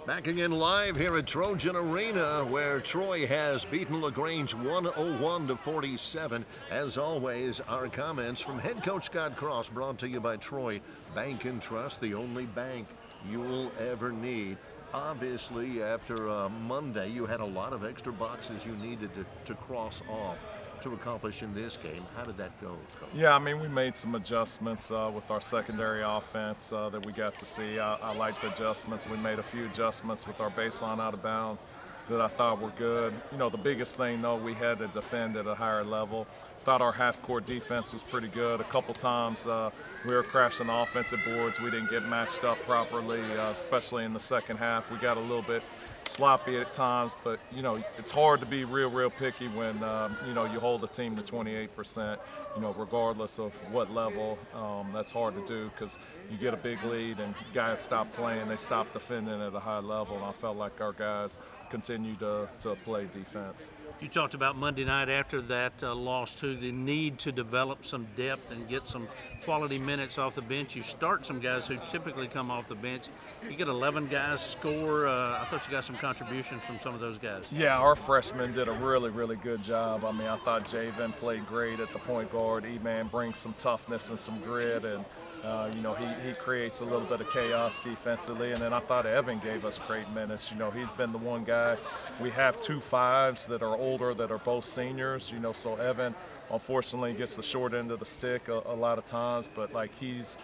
Back again live here at Trojan Arena, where Troy has beaten LaGrange 101-47. As always, our comments from head coach Scott Cross, brought to you by Troy Bank and Trust, the only bank you'll ever need. Obviously, after Monday, you had a lot of extra boxes you needed to cross off to accomplish in this game. How did that go, Coach? Yeah, I mean, we made some adjustments with our secondary offense that we got to see. I liked the adjustments. We made a few adjustments with our baseline out of bounds that I thought were good. You know, the biggest thing, though, we had to defend at a higher level. Thought our half-court defense was pretty good. A couple times we were crashing the offensive boards. We didn't get matched up properly, especially in the second half. We got a little bit sloppy at times, but you know, it's hard to be real picky when you know, you hold a team to 28%, you know, regardless of what level. That's hard to do because you get a big lead and guys stop playing, they stop defending at a high level, and I felt like our guys continue to play defense. You talked about Monday night after that loss too, the need to develop some depth and get some quality minutes off the bench. You start some guys who typically come off the bench. You get 11 guys score. I thought you got some contributions from some of those guys. Yeah, our freshmen did a really good job. I mean, I thought Javen played great at the point guard. E-Man brings some toughness and some grit, and you know, he creates a little bit of chaos defensively. And then I thought Evan gave us great minutes. You know, he's been the one guy. We have 2 5s that are older that are both seniors, you know, so Evan unfortunately gets the short end of the stick a lot of times, but like he's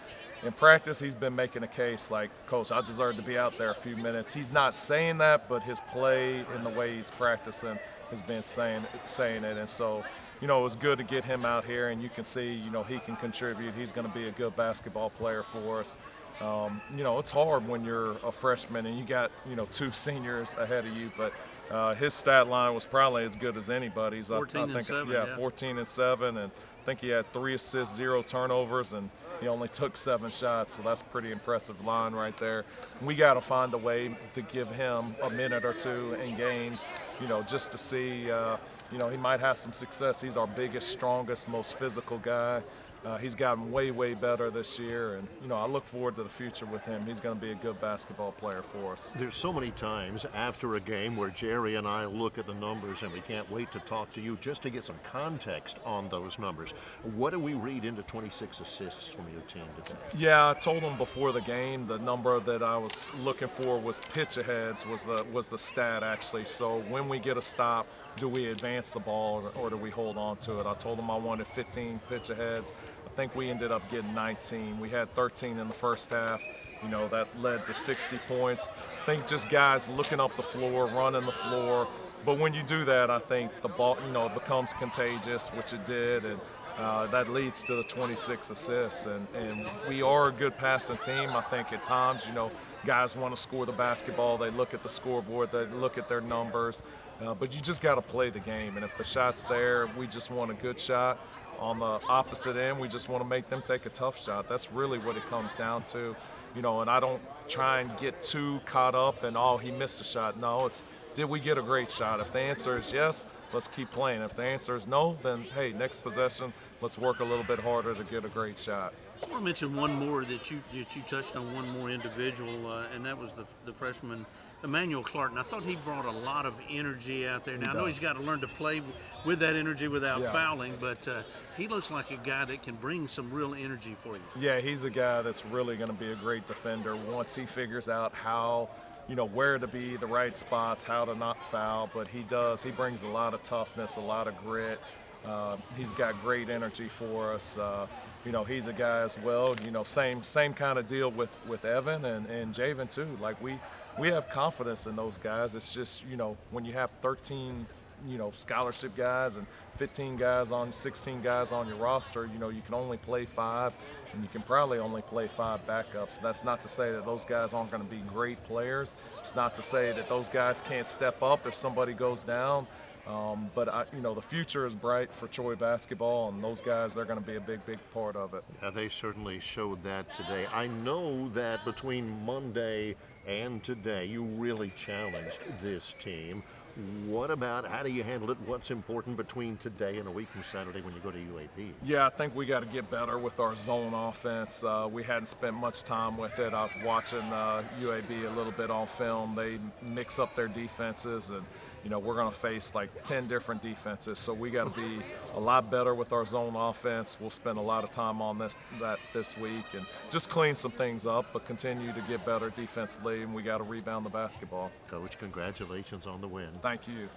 in practice, he's been making a case like, Coach, I deserve to be out there a few minutes. He's not saying that, but his play and the way he's practicing has been saying it. And so, you know, it was good to get him out here, and you can see, you know, he can contribute. He's going to be a good basketball player for us. You know, it's hard when you're a freshman and you got, you know, 2 seniors ahead of you, but his stat line was probably as good as anybody's. 14 and 7, yeah, 14 and 7, and I think he had 3 assists, 0 turnovers, and he only took 7 shots, so that's a pretty impressive line right there. We got to find a way to give him a minute or 2 in games, you know, just to see, you know, he might have some success. He's our biggest, strongest, most physical guy. He's gotten way better this year, and you know, I look forward to the future with him. He's going to be a good basketball player for us. There's so many times after a game where Jerry and I look at the numbers, and we can't wait to talk to you just to get some context on those numbers. What do we read into 26 assists from your team today? Yeah, I told him before the game the number that I was looking for was pitch aheads was the stat actually. So when we get a stop, do we advance the ball or do we hold on to it? I told him I wanted 15 pitch aheads. I think we ended up getting 19. We had 13 in the first half. You know, that led to 60 points. I think just guys looking up the floor, running the floor. But when you do that, I think the ball, you know, it becomes contagious, which it did, and that leads to the 26 assists. And we are a good passing team. I think at times, you know, guys want to score the basketball. They look at the scoreboard. They look at their numbers. But you just got to play the game. And if the shot's there, we just want a good shot. On the opposite end, we just want to make them take a tough shot. That's really what it comes down to. You know, and I don't try and get too caught up in, oh, he missed a shot. No, it's, did we get a great shot? If the answer is yes, let's keep playing. If the answer is no, then, hey, next possession, let's work a little bit harder to get a great shot. I want to mention one more that you touched on, one more individual, and that was the freshman Emmanuel Clark. And I thought he brought a lot of energy out there. Now, I know he's got to learn to play with that energy without fouling, but he looks like a guy that can bring some real energy for you. Yeah, he's a guy that's really going to be a great defender once he figures out how, you know, where to be, the right spots, how to not foul. But he brings a lot of toughness, a lot of grit. He's got great energy for us. You know, he's a guy as well, you know, same kind of deal with Evan and Javen too. Like we have confidence in those guys. It's just, you know, when you have 13, you know, scholarship guys and 16 guys on your roster, you know, you can only play 5, and you can probably only play 5 backups. That's not to say that those guys aren't going to be great players. It's not to say that those guys can't step up if somebody goes down. But you know, the future is bright for Troy basketball, and those guys, they're going to be a big part of it. Yeah, they certainly showed that today. I know that between Monday and today, you really challenged this team. What about how do you handle it? What's important between today and a week from Saturday when you go to UAB? Yeah, I think we got to get better with our zone offense. We hadn't spent much time with it. I was watching UAB a little bit on film. They mix up their defenses, and we're going to face like 10 different defenses. So we got to be a lot better with our zone offense. We'll spend a lot of time on this week and just clean some things up, but continue to get better defensively. And we got to rebound the basketball. Coach, congratulations on the win. Thank you.